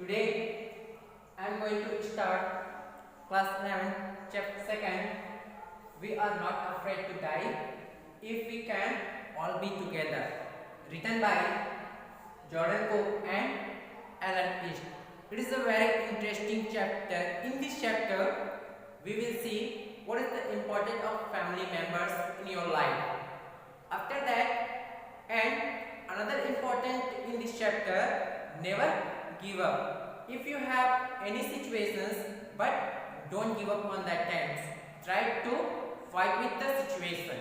Today I am going to start class 11 chapter 2nd. We are not afraid to die if we can all be together. Written by Jordan Cook and Alan East. It is a very interesting chapter. In this chapter we will see what is the importance of family members in your life. After that, and another important in this chapter, never give up. If you have any situations, but don't give up on that times. Try to fight with the situation.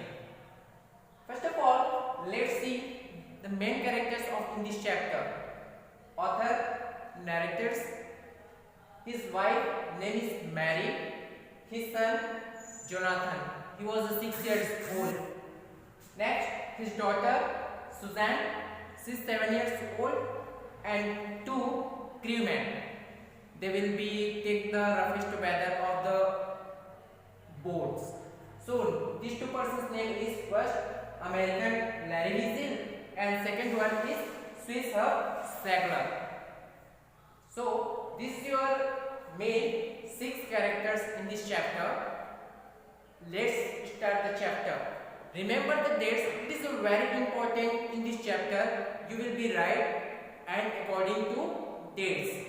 First of all, let's see the main characters of in this chapter. Author, narrators, his wife name is Mary, his son Jonathan. He was 6 years old. Next, his daughter Suzanne, she's 7 years old, and 2 crewmen. They will be take the roughest weather of the boats. So these 2 persons' name is first American Larry Weasel and second one is Swiss Herb Sagler. So this is your main 6 characters in this chapter. Let's start the chapter. Remember the dates. It is very important in this chapter. You will be right and according to dates.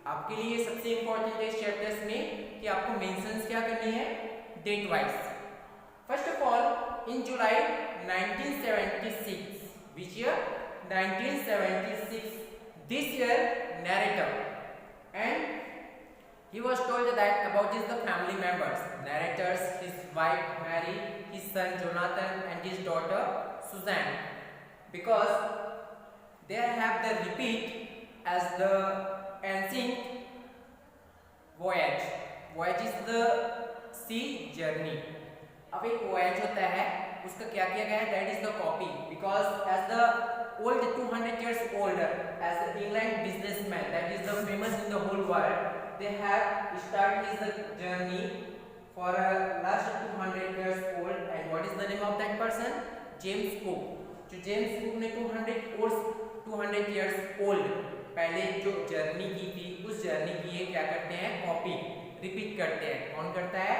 आपके लिए सबसे important है इस chapters में कि आपको mentions क्या करनी है date wise. First of all in July 1976, which year 1976, this year narrator and he was told that about the family members, narrators, his wife Mary, his son Jonathan and his daughter Suzanne, because they have the repeat as the ancient voyage. Voyage is the sea journey. अब एक voyage होता है उसका क्या किया गया है, that is the copy, because as the old 200 years older as the England businessman that is the famous in the whole world, they have started his journey for last 200 years old. And what is the name of that person? James Cook. जो James cook ने 200 years old पहले जो journey की थी उस journey की ये क्या करते हैं, कॉपी रिपीट करते हैं. कौन करता है?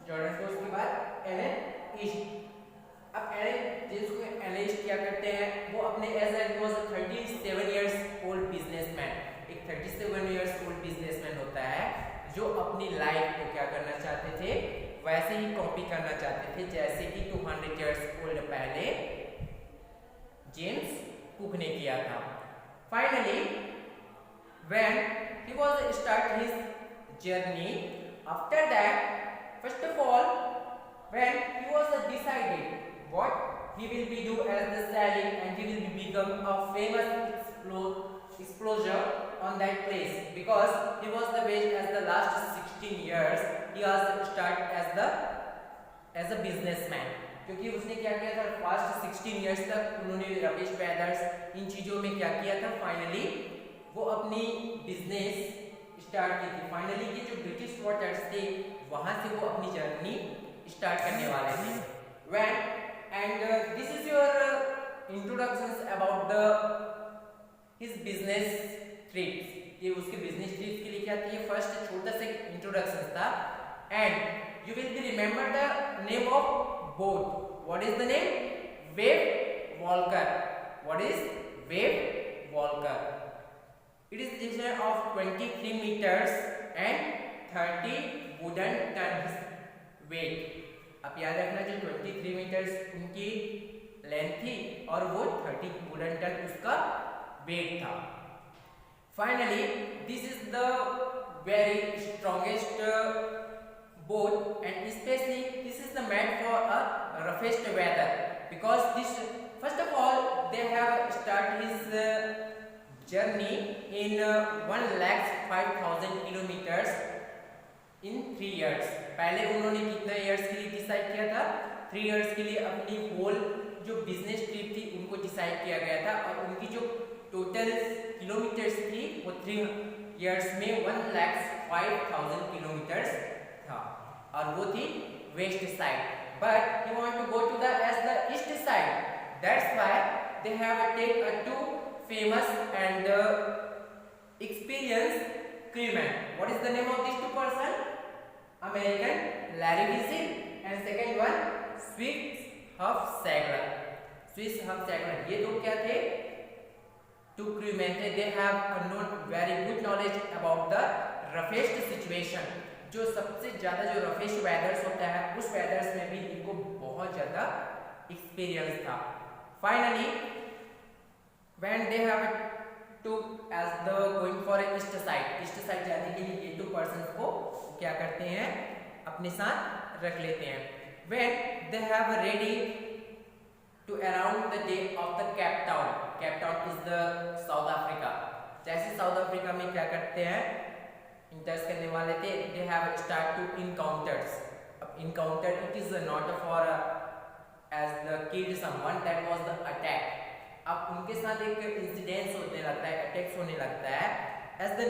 जॉर्डन को. उसके बाद एलन ईस्ट. अब एलन जेम्स को एलन ईस्ट क्या करते हैं, वो अपने as he was 37 years old businessman, एक 37 years old businessman होता है जो अपनी लाइफ को क्या करना चाहते थे, वैसे ही कॉपी करना चाहते थे जैसे कि 200 years old पहले जेम्स कुक ने किया था. Finally, when he was start his journey, after that, first of all, when he was decided what he will be do as the sailing and he will become a famous explorer on that place, because he was the best as the last 16 years he was start as a businessman. क्योंकि उसने क्या किया था, fast 16 years तक उन्होंने Ramesh brothers in चीज़ों में क्या किया था, फाइनली वो अपनी बिजनेस स्टार्ट की थी. फाइनली ये जो ब्रिटिश वाटर्स थे वहाँ से वो अपनी जर्नी स्टार्ट करने वाले थे. When and this is your introductions about the his business trips. ये उसके बिजनेस ट्रिप्स के लिए क्या थी, फर्स्ट छोटा सा इंट्रोडक्शन था. And you will be remember the name of boat. What is the name? Wave Walker. What is Wave Walker? It is distance of 23 meters and 30 wooden tons weight. अब याद रखना जो 23 meters उनकी length थी और वो 30 wooden ton उसका wait था. Finally, this is the very strongest boat, and especially this is the made for a roughest weather, because this first of all they have start his journey in 1,05,000 kilometers in 3 years. पहले उन्होंने कितने years के लिए decide किया था, 3 years के लिए अपनी होल जो बिजनेस ट्रिप थी उनको डिसाइड किया गया था, और उनकी जो टोटल किलोमीटर्स थी वो 3 years में 1,05,000 किलोमीटर्स था, और वो थी west side. But he want to go to the as the east side. That's why they have taken two famous and experienced crewman. What is the name of these two person? American Larry Weasel and second one Swiss Hufschlag. Swiss Hufschlag. ये दो क्या थे? Two crewmen थे. They have known very good knowledge about the roughest situation. जो सबसे ज़्यादा जो roughest वेदर्स होता है उस वेदर्स में भी इनको बहुत ज़्यादा एक्सपीरियंस था. Finally when they have to as the going for east side जाने के लिए ये 2 पर्सन्स को क्या करते हैं अपने साथ रख लेते हैं. When they have ready to around the day of the Cape Town is the South Africa. जैसे साउथ अफ्रीका में क्या करते हैं इंटर्स करने वाले थे, they have start to encounters. अब encounter it is not for as the killed someone, that was the attack. अब उनके साथ एक इंसिडेंट्स होने लगता है, अटैक्स होने लगता है. As the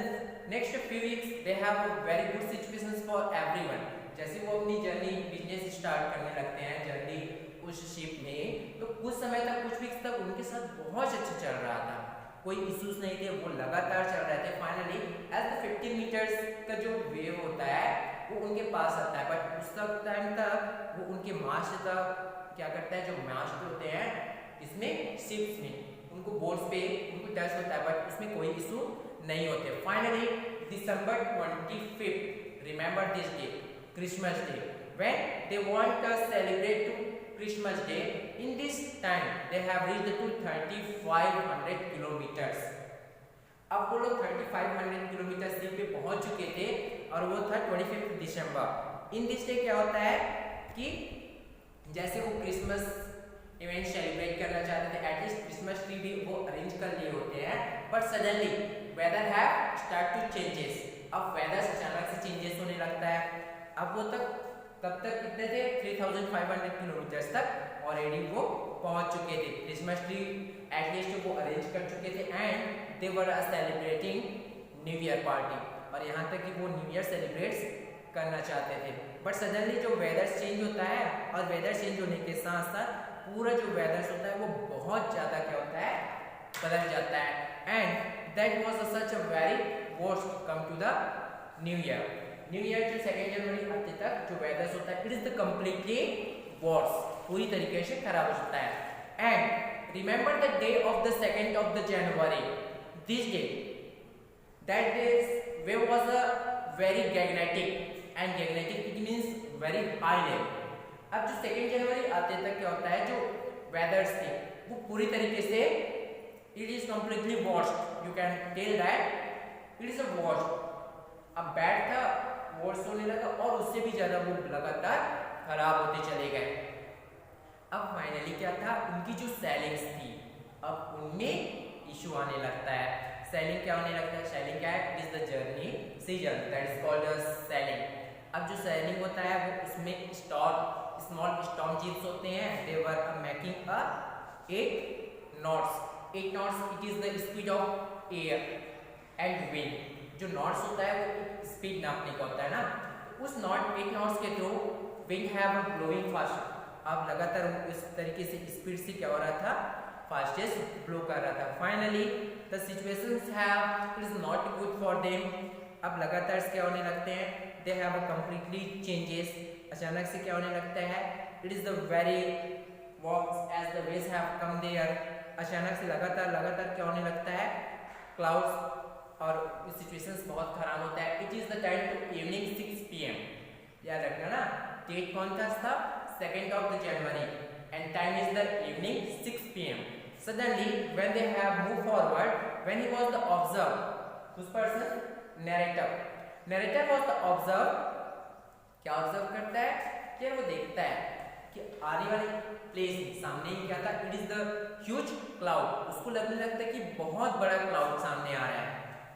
next few weeks they have very good situations for everyone. जैसे वो अपनी जर्नी बिजनेस स्टार्ट करने लगते हैं जर्नी उस शिप में, तो कुछ समय तक कुछ वीक्स तक उनके साथ बहुत अच्छा चल रहा था, कोई इश्यूज नहीं थे, वो लगातार चल रहे थे. फाइनली एज द 15 मीटर्स का जो वेव होता है वो उनके पास आता है, बट उस तक टाइम तक वो उनके मास्ट तक क्या करता है, जो मास्ट होते हैं इसमें शिप्स में उनको बोर्ड्स पे उनको टच होता है, बट उसमें कोई इशू नहीं होते. Finally December 25, remember this day, Christmas day, when they want to celebrate to Christmas Day. In this time they have reached to 3500 kilometers. अब वो लोग 3500 किलोमीटर शिप पे पहुंच चुके थे और वो था 25 दिसंबर. इन दिस डे क्या होता है कि जैसे वो क्रिसमस इवेंट सेलिब्रेट करना चाहते थे, एटलीस्ट क्रिसमस ट्री भी वो अरेंज कर लिए होते हैं, but suddenly weather have start to changes. अब वेदर अचानक से चेंजेस होने लगता है. अब वो तब तक कितने थे 3500 किलोमीटर तक ऑलरेडी वो पहुंच चुके थे. क्रिसमस ट्री एटलीस्ट वो अरेंज कर चुके थे and they were celebrating new year party, और यहाँ तक कि वो न्यू ईयर सेलिब्रेट करना चाहते थे. बट सडनली जो वेदर चेंज होता है और वेदर चेंज होने के साथ साथ पूरा जो वेदर होता है वो बहुत ज़्यादा क्या होता है बदल जाता है. And that was such a very worst come to the new year. New year जो 2 जनवरी आते तक जो वेदर होता है it is the completely worse, पूरी तरीके से खराब हो जाता है. And remember the day of the 2nd of the January, this day, that day's wave was a very gigantic, and gigantic it means very high level. अब जो 2nd जनवरी आते तक क्या होता है, जो वेदर्स थे वो पूरी तरीके से it is completely worst, you can tell that it is a worst. अब बैड था वर्स होने लगा और उससे भी ज्यादा वो लगातार खराब होते चले गए. अब फाइनली क्या था, उनकी जो सेलिंग्स थी अब उनमें इशू आने लगता है. सेलिंग क्या होने लगता है, सेलिंग क्या है, it is the journey season, that is called selling. अब जो सेलिंग होता है वो उसमें स्मॉल स्टॉर्म जीप्स होते हैं, they were making a 8 knots. 8 knots it is the speed of air and wind. जो नॉट्स होता है वो स्पीड नापने का होता है ना, उस 8 नॉट्स के through wind have blowing fast. अब लगातार इस तरीके से स्पीड से क्या हो रहा था, फास्टेस्ट ब्लो कर रहा था. Finally the situations have it is not good for them. अब लगातार क्या होने लगते हैं, they have a completely changes. अचानक से क्या होने लगता है, it is the very walks as the waves have come there. अचानक से लगातार क्या होने लगता है, क्लाउड्स और सिचुएशंस बहुत खराब होता है. It is the time to evening 6 PM. याद रखना ना, डेट कौन था 2nd of the January and time is the evening 6 PM. Suddenly when they have moved forward, when he was the observer, whose person, narrator was the observer. क्या observe करता है, क्या वो देखता है कि आने वाले प्लेस सामने ही क्या था, it is the huge cloud. उसको लगने लगता है कि बहुत बड़ा क्लाउड सामने आ रहा है,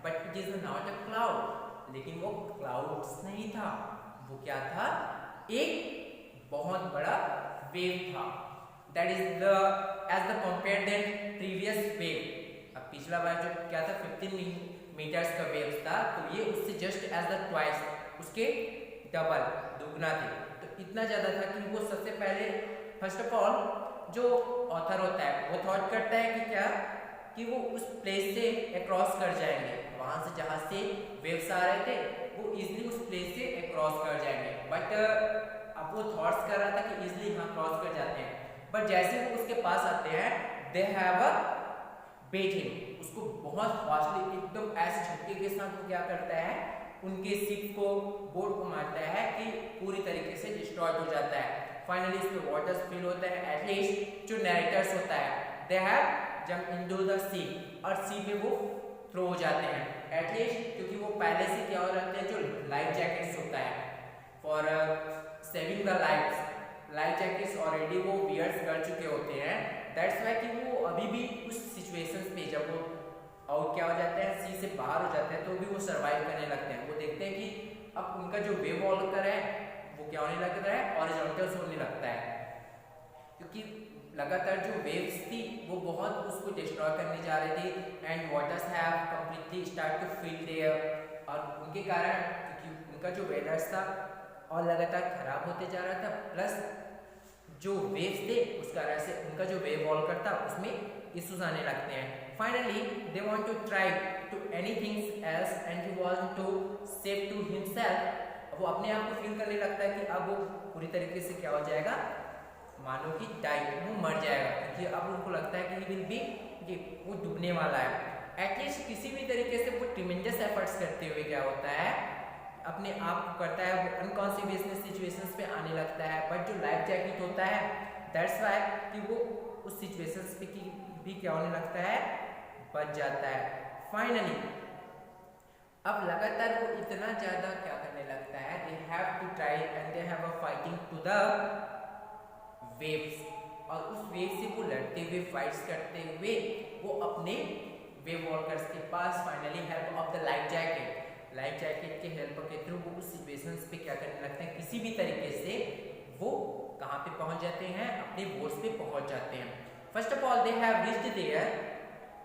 but it is not a cloud. लेकिन वो क्लाउड्स नहीं था, वो क्या था, एक बहुत बड़ा वेव था. That is the as the compare then previous wave. अब पिछला बार जो क्या था 15 मीटर्स का वेव था, तो ये उससे जस्ट एज द ट्वाइस, उसके डबल दुगना थे. तो इतना ज्यादा था कि वो सबसे पहले फर्स्ट ऑफ ऑल जो ऑथर होता है वो थॉट करता है कि क्या कि वो उस प्लेस से अक्रॉस कर जाएंगे, वहां से जहां से वेव्स आ रहे थे वो इजिली उस प्लेस से अक्रॉस कर जाएंगे। बट अब वो थॉट्स कर रहा था कि इजिली यहाँ क्रॉस कर जाते हैं, बट जैसे वो उसके पास आते हैं they have a bat him, उसको बहुत फास्टली एकदम ऐसे झटके के साथ वो क्या करता है उनके शिप को, बोट को मारता है कि पूरी तरीके से डिस्ट्रॉय हो जाता है। फाइनली इसमें वाटर्स फिल होता है, एटलीस्ट जो नैरेटर्स होता है they have jump into the sea, और सी पे वो थ्रो हो जाते हैं एटलीस्ट, क्योंकि वो पहले से क्या हो रहते हैं जो लाइफ जैकेट्स होता है for saving the life jackets already वो वियर्स कर चुके होते हैं। दैट्स वाई कि वो अभी भी उस सिचुएशंस पे जब वो आउट क्या हो जाते हैं सी से बाहर हो जाते हैं तो भी वो सर्वाइव करने लगते हैं। वो देखते हैं कि अब उनका जो वेव वॉल्कर है वो क्या होने लगता है हॉरिजॉन्टल होने लगता है, क्योंकि लगातार जो वेव्स थी वो बहुत उसको डिस्ट्रॉय करने जा रही थी and waters have completely start to fill there, और उनके कारण क्योंकि उनका जो वेदर्स था और लगातार खराब होते जा रहा था, प्लस जो वेव्स थे उस कारण से उनका जो वेव वॉल्कर था उसमें इश्यूज आने लगते हैं। Finally they want to try to anything else and he want to save to himself, वो अपने आप को फील करने लगता है कि अब वो पूरी तरीके से क्या हो जाएगा मानो कि डाई, वो मर जाएगा, क्योंकि अब उनको लगता है कि ही विल बी कि वो डूबने वाला है। एटलीस्ट किसी भी तरीके से वो ट्रिमेंडस एफर्ट्स करते हुए क्या होता है अपने आप को करता है वो अनकॉन्सिक्वेंस सिचुएशंस पे आने लगता है, बट जो लाइफ जैकेट होता है दैट्स वाई कि वो उस सिचुएशंस पे की भी क्या होने लगता है बच जाता है। फाइनली अब लगातार वो इतना ज्यादा क्या करने लगता है they have to try and they have a fighting to the waves, और उस वेव से वो लड़ते हुए फाइट्स करते हुए वो अपने वेव वॉल्कर्स के पास finally help of the life jacket के हेल्प के थ्रू वो उस सिचुएशंस पे क्या करने लगते हैं किसी भी तरीके से वो कहाँ पे पहुंच जाते हैं अपने बोर्ड्स पे पहुंच जाते हैं। First of all they have reached there,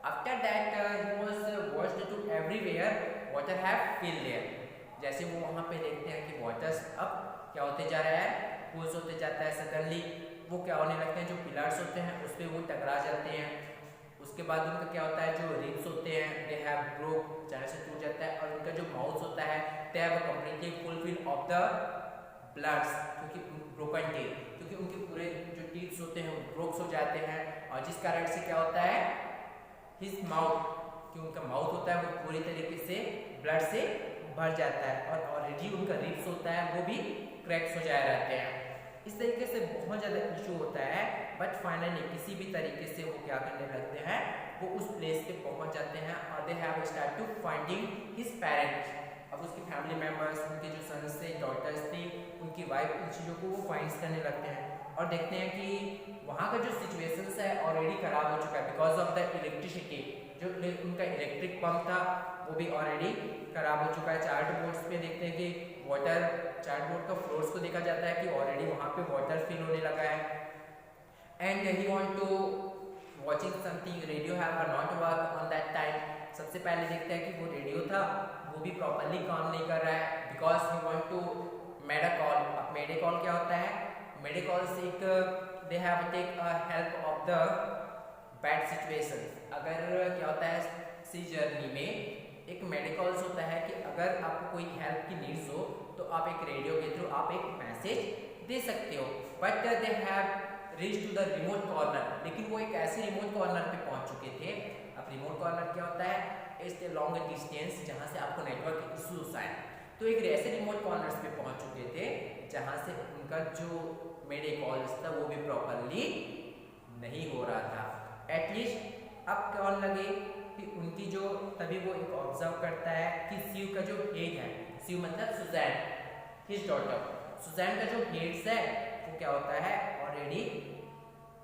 after that he was watched to everywhere water have filled there, जैसे वो वहाँ पे देखते हैं कि वाटर्स अब क्या होते जा रहा है कूल्स होते जाता है, सडनली वो क्या होने लगते हैं जो पिलर्स होते हैं उस पर वो टकरा जाते हैं, उसके बाद उनका क्या होता है जो रिब्स होते हैं दे हैव ब्रोक, चाहे से टूट जाता है, और उनका जो माउथ होता है they have completely fulfil of the bloods, क्योंकि ब्रोकन टीथ, क्योंकि उनके पूरे जो टीथ्स होते हैं वो ब्रोक्स हो जाते हैं, और जिस कारण से क्या होता है हिज माउथ, कि उनका माउथ होता है वो पूरी तरीके से ब्लड से भर जाता है, और ऑलरेडी उनका रिब्स होता है वो भी क्रैक्स हो जाए रहते हैं। इस तरीके से बहुत ज़्यादा इशू होता है, बट फाइनली किसी भी तरीके से वो क्या करने लगते हैं वो उस प्लेस पे पहुंच जाते हैं, और they have start to finding his parents, अब उसके फैमिली मेम्बर्स, उनके जो सन्स थे डॉटर्स थी उनकी वाइफ, इन चीज़ों को वो फाइंड्स करने लगते हैं, और देखते हैं कि वहाँ का जो सिचुएशंस है ऑलरेडी ख़राब हो चुका है बिकॉज ऑफ द इलेक्ट्रिसिटी, जो उनका इलेक्ट्रिक पंप था वो भी ऑलरेडी ख़राब हो चुका है। चार्ट बोर्ड्स पे देखते हैं कि वाटर, चार्ट बोर्ड का फ्लोर्स को देखा जाता है कि ऑलरेडी वहाँ पे वाटर फिल होने लगा है, and he want to watching something, radio have not work on that time, सबसे पहले देखते हैं कि वो रेडियो था वो भी प्रॉपरली काम नहीं कर रहा है because he want to made a call. अब मेड अ कॉल क्या होता है, मेड अ कॉल से एक they have take help of the bad situation, अगर क्या होता है सी जर्नी में एक मेडिकल्स होता है कि अगर आपको कोई हेल्प की नीड्स हो तो आप एक रेडियो के थ्रू आप एक मैसेज दे सकते हो, but they have reach to the remote corner, लेकिन वो एक ऐसे रिमोट कॉर्नर पे पहुंच चुके थे। अब रिमोट कॉर्नर क्या होता है, इट्स ए लॉन्ग डिस्टेंस जहाँ से आपको नेटवर्क इश्यूज आए, तो एक ऐसे रिमोट कॉर्नर्स पे पहुंच चुके थे जहाँ से उनका जो मेड कॉल्स था वो भी प्रॉपरली नहीं हो रहा था। एटलीस्ट अब क्या होने लगे कि उनकी जो, तभी वो एक ऑब्जर्व करता है कि शिव का जो हेड है, शिव मतलब सुजैन, हिज डॉटर, सुजैन का जो हेड्स है वो क्या होता है ऑलरेडी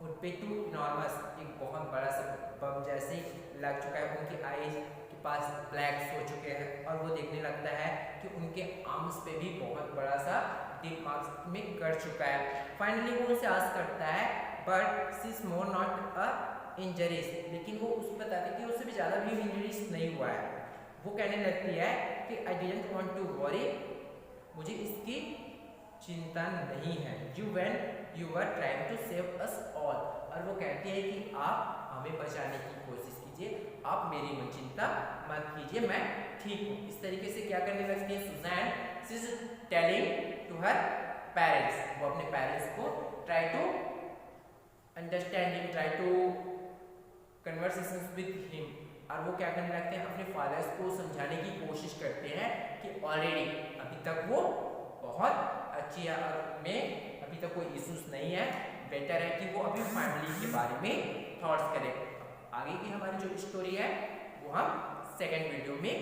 उन पे टू इनॉर्मस, एक बहुत बड़ा सा बम जैसे लग चुका है, उनकी आईज के पास ब्लैक्स हो चुके हैं, और वो देखने लगता है कि उनके आर्म्स पे भी बहुत बड़ा सा डीप मार्क्स में कर चुका है। फाइनली वो उनसे आस्क करता है but she is more not a injuries, लेकिन वो उसको बताती है कि उससे भी ज़्यादा भी इंजरीज नहीं हुआ है। वो कहने लगती है कि I didn't want to worry, मुझे इसकी चिंता नहीं है, you when you were trying to save us all, और वो कहती है कि आप हमें बचाने की कोशिश कीजिए कीजिए, आप मेरी कोई चिंता मत कीजिए, मैं ठीक हूँ। इस तरीके से क्या करने लगती है Susan, she is telling to her parents, वो अपने पेरेंट्स को try to understand him, try to conversations with him, और वो क्या करने लगते हैं अपने फादर्स को समझाने की कोशिश करते हैं कि ऑलरेडी अभी तक वो बहुत अच्छी है और में अभी तक कोई इश्यूज नहीं है, बेटर है कि वो अभी फैमिली के बारे में थॉट्स करें। आगे की हमारी जो स्टोरी है वो हम सेकेंड वीडियो में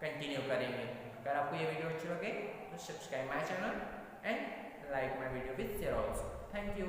कंटिन्यू करेंगे। अगर आपको ये वीडियो अच्छी लगे तो subscribe my channel and like my video with share also. Thank you.